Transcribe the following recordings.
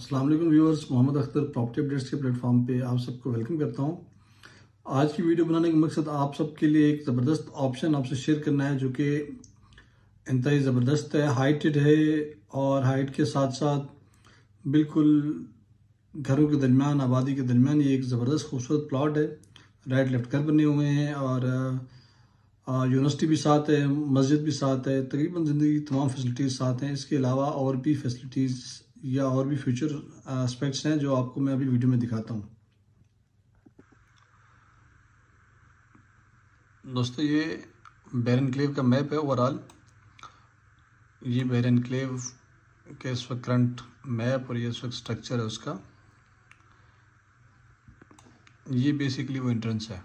अस्सलाम वालेकुम viewers, Mohammad Akhtar property updates के प्लेटफॉर्म पे आप सबको वेलकम करता हूं। आज की वीडियो बनाने का मकसद आप सबके लिए एक ज़बरदस्त ऑप्शन आपसे शेयर करना है, जो कि इंतहाई ज़बरदस्त है, हाइटेड है और हाइट के साथ साथ बिल्कुल घरों के दरमियान, आबादी के दरमियान ये एक ज़बरदस्त खूबसूरत प्लॉट है। राइट लेफ्ट घर बने हुए हैं और यूनिवर्सिटी भी साथ है, मस्जिद भी साथ है, तकरीबन ज़िंदगी की तमाम फैसिलिटीज़ साथ हैं। इसके अलावा और भी फैसिलिटीज़ या और भी फ्यूचर एस्पेक्ट्स हैं जो आपको मैं अभी वीडियो में दिखाता हूँ। दोस्तों, ये बेर एनक्लेव का मैप है ओवरऑल। ये बेर एनक्लेव के इस वक्त करंट मैप और ये इस वक्त स्ट्रक्चर है उसका। ये बेसिकली वो एंट्रेंस है।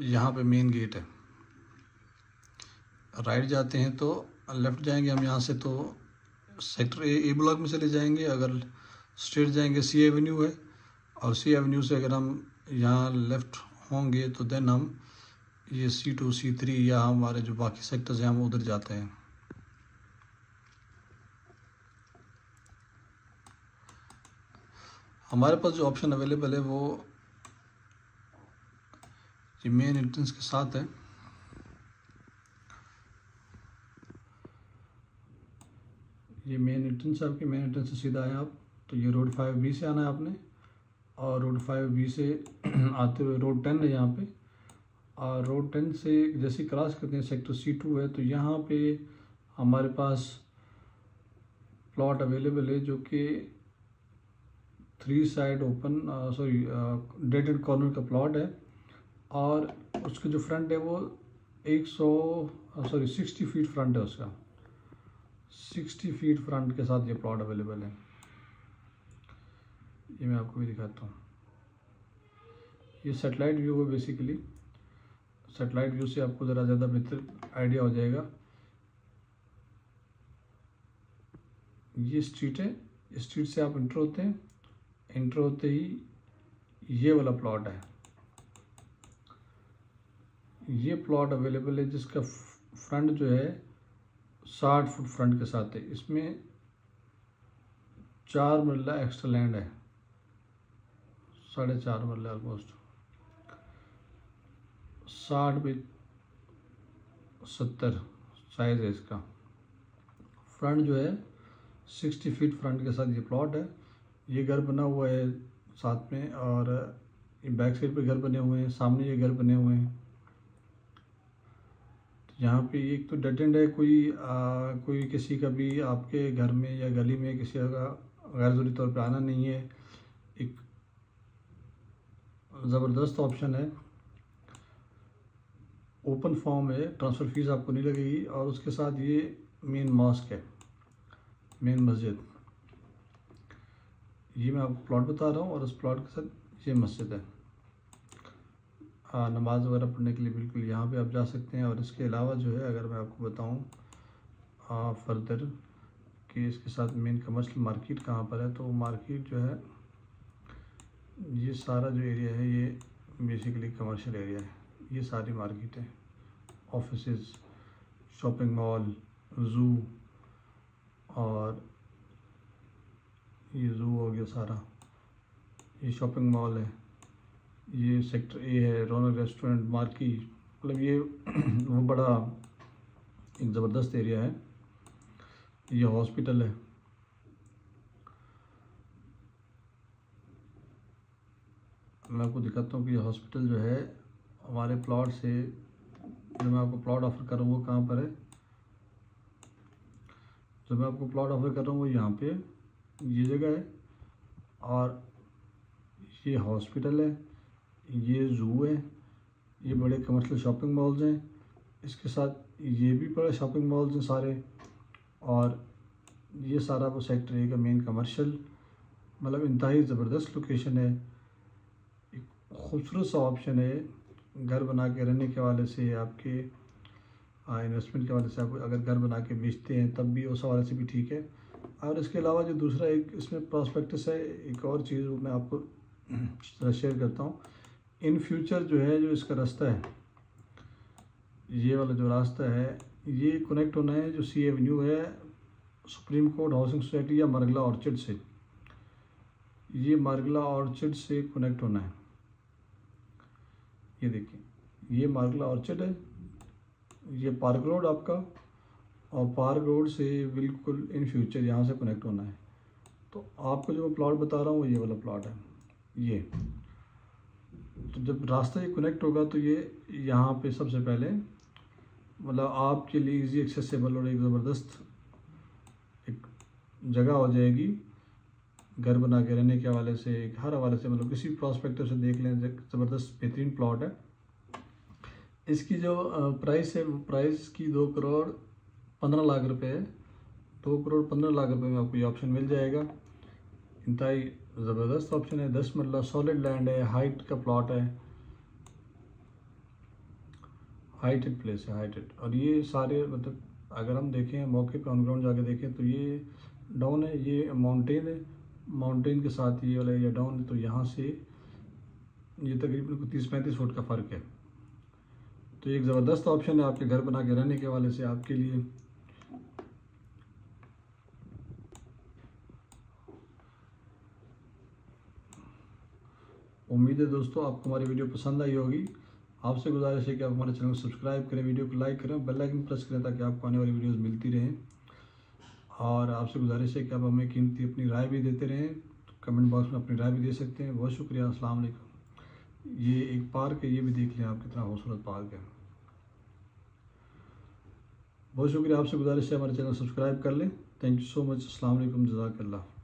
यहाँ पे मेन गेट है। राइट जाते हैं तो लेफ़्ट जाएंगे हम यहाँ से तो सेक्टर ए ब्लॉक में चले जाएंगे। अगर स्ट्रेट जाएंगे सी एवेन्यू है, और सी एवेन्यू से अगर हम यहाँ लेफ़्ट होंगे तो देन हम ये C2 C3 या हमारे जो बाकी सेक्टर्स हैं हम उधर जाते हैं। हमारे पास जो ऑप्शन अवेलेबल है वो ये मेन एंट्रेंस के साथ है। ये मेन एंट्रेंस है आपकी। मेन एंट्रेंस से सीधा आए आप तो ये रोड 5B से आना है आपने, और रोड 5B से आते हुए रोड 10 है यहाँ पे, और रोड 10 से जैसे क्रॉस करते हैं सेक्टर C2 है तो यहाँ पे हमारे पास प्लॉट अवेलेबल है, जो कि 3 side open dead and corner का प्लॉट है। और उसके जो फ्रंट है वो 60 फीट फ्रंट है उसका। 60 फीट फ्रंट के साथ ये प्लॉट अवेलेबल है। ये मैं आपको भी दिखाता हूँ। ये सेटेलाइट व्यू है बेसिकली। सेटेलाइट व्यू से आपको ज़रा ज़्यादा बेहतर आइडिया हो जाएगा। ये स्ट्रीट है, स्ट्रीट से आप इंटर होते हैं, इंटर होते ही ये वाला प्लॉट है। ये प्लॉट अवेलेबल है जिसका फ्रंट जो है 60 फुट फ्रंट के साथ है। इसमें 4 मरला एक्स्ट्रा लैंड है, 4.5 मरला ऑलमोस्ट। 60 बाई 70 साइज है इसका। फ्रंट जो है 60 फीट फ्रंट के साथ ये प्लॉट है। ये घर बना हुआ है साथ में, और ये बैक साइड पे घर बने हुए हैं, सामने ये घर बने हुए हैं। यहाँ पे एक तो डेड एंड है, कोई किसी का भी आपके घर में या गली में किसी का गैर ज़रूरी तौर पे आना नहीं है। एक ज़बरदस्त ऑप्शन है। ओपन फॉर्म है, ट्रांसफ़र फीस आपको नहीं लगेगी, और उसके साथ ये मेन मॉस्क है, मेन मस्जिद। ये मैं आपको प्लॉट बता रहा हूँ, और उस प्लॉट के साथ ये मस्जिद है। नमाज वगैरह पढ़ने के लिए बिल्कुल यहाँ पे आप जा सकते हैं। और इसके अलावा जो है, अगर मैं आपको बताऊँ फर्दर कि इसके साथ मेन कमर्शियल मार्केट कहाँ पर है, तो मार्केट जो है ये सारा जो एरिया है ये बेसिकली कमर्शियल एरिया है। ये सारी मार्केट है, ऑफिसेज, शॉपिंग मॉल, ज़ू, और ये ज़ू हो गया सारा, ये शॉपिंग मॉल है। ये सेक्टर ए है, रौनक रेस्टोरेंट, मार्की, मतलब ये वो बड़ा एक ज़बरदस्त एरिया है। ये हॉस्पिटल है। मैं आपको दिखाता हूँ कि ये हॉस्पिटल जो है हमारे प्लॉट से, जो मैं आपको प्लॉट ऑफ़र कर रहा हूँ वो कहाँ पर है। जो मैं आपको प्लॉट ऑफ़र कर रहा हूँ वो यहाँ पे ये जगह है, और ये हॉस्पिटल है, ये ज़ू है, ये बड़े कमर्शियल शॉपिंग मॉल्स हैं। इसके साथ ये भी बड़े शॉपिंग मॉल्स हैं सारे, और ये सारा वो सेक्टर ए का मेन कमर्शियल, मतलब इंतहाई ज़बरदस्त लोकेशन है। एक खूबसूरत सा ऑप्शन है घर बना के रहने के हवाले से, आपके इन्वेस्टमेंट के हवाले से। आप अगर घर बना के बेचते हैं तब भी उस हवाले से भी ठीक है। और इसके अलावा जो दूसरा एक इसमें प्रॉस्पेक्टस है, एक और चीज़ वो मैं आपको शेयर करता हूँ। इन फ्यूचर जो है, जो इसका रास्ता है ये वाला जो रास्ता है ये कनेक्ट होना है जो सी एवेन्यू है सुप्रीम कोर्ट हाउसिंग सोसाइटी या मरगला ऑर्चिड से, ये मरगला ऑर्चिड से कनेक्ट होना है। ये देखिए ये मरगला ऑर्चिड है, ये पार्क रोड आपका, और पार्क रोड से बिल्कुल इन फ्यूचर यहाँ से कनेक्ट होना है। तो आपको जो मैं प्लॉट बता रहा हूँ ये वाला प्लॉट है ये। तो जब रास्ता ये कनेक्ट होगा तो ये यहाँ पे सबसे पहले मतलब आपके लिए इजी एक्सेसिबल और एक ज़बरदस्त एक जगह हो जाएगी घर बना के रहने के हवाले से, एक हर हवाले से, मतलब किसी प्रॉस्पेक्टिव से देख लें ज़बरदस्त बेहतरीन प्लॉट है। इसकी जो प्राइस है वो प्राइस की 2,15,00,000 रुपए है। 2,15,00,000 रुपए में आपको ये ऑप्शन मिल जाएगा। इंतहाई ज़बरदस्त ऑप्शन है, 10 मरला सॉलिड लैंड है, हाइट का प्लॉट है, हाइटेड प्लेस है, हाइटेड। और ये सारे मतलब अगर हम देखें मौके पे ऑन ग्राउंड जाके देखें तो ये डाउन है, ये माउंटेन है, माउंटेन के साथ ये वाला एरिया डाउन है। तो यहाँ से ये तकरीबन 30-35 फुट का फ़र्क है। तो एक ज़बरदस्त ऑप्शन है आपके घर बना के रहने के हवाले से आपके लिए। उम्मीद है दोस्तों आपको हमारी वीडियो पसंद आई होगी। आपसे गुजारिश है कि आप हमारे चैनल को सब्सक्राइब करें, वीडियो को लाइक करें, बेल आइकन प्रेस करें ताकि आपको आने वाली वीडियोस मिलती रहें। और आपसे गुजारिश है कि आप हमें कीमती अपनी राय भी देते रहें, तो कमेंट बॉक्स में अपनी राय भी दे सकते हैं। बहुत शुक्रिया, अस्सलाम वालेकुम। ये एक पार्क है, ये भी देख लें आप कितना खूबसूरत पार्क है। बहुत शुक्रिया, आपसे गुजारिश है हमारे चैनल सब्सक्राइब कर लें। थैंक यू सो मच, अस्सलाम वालेकुम, जज़ाकल्लाह।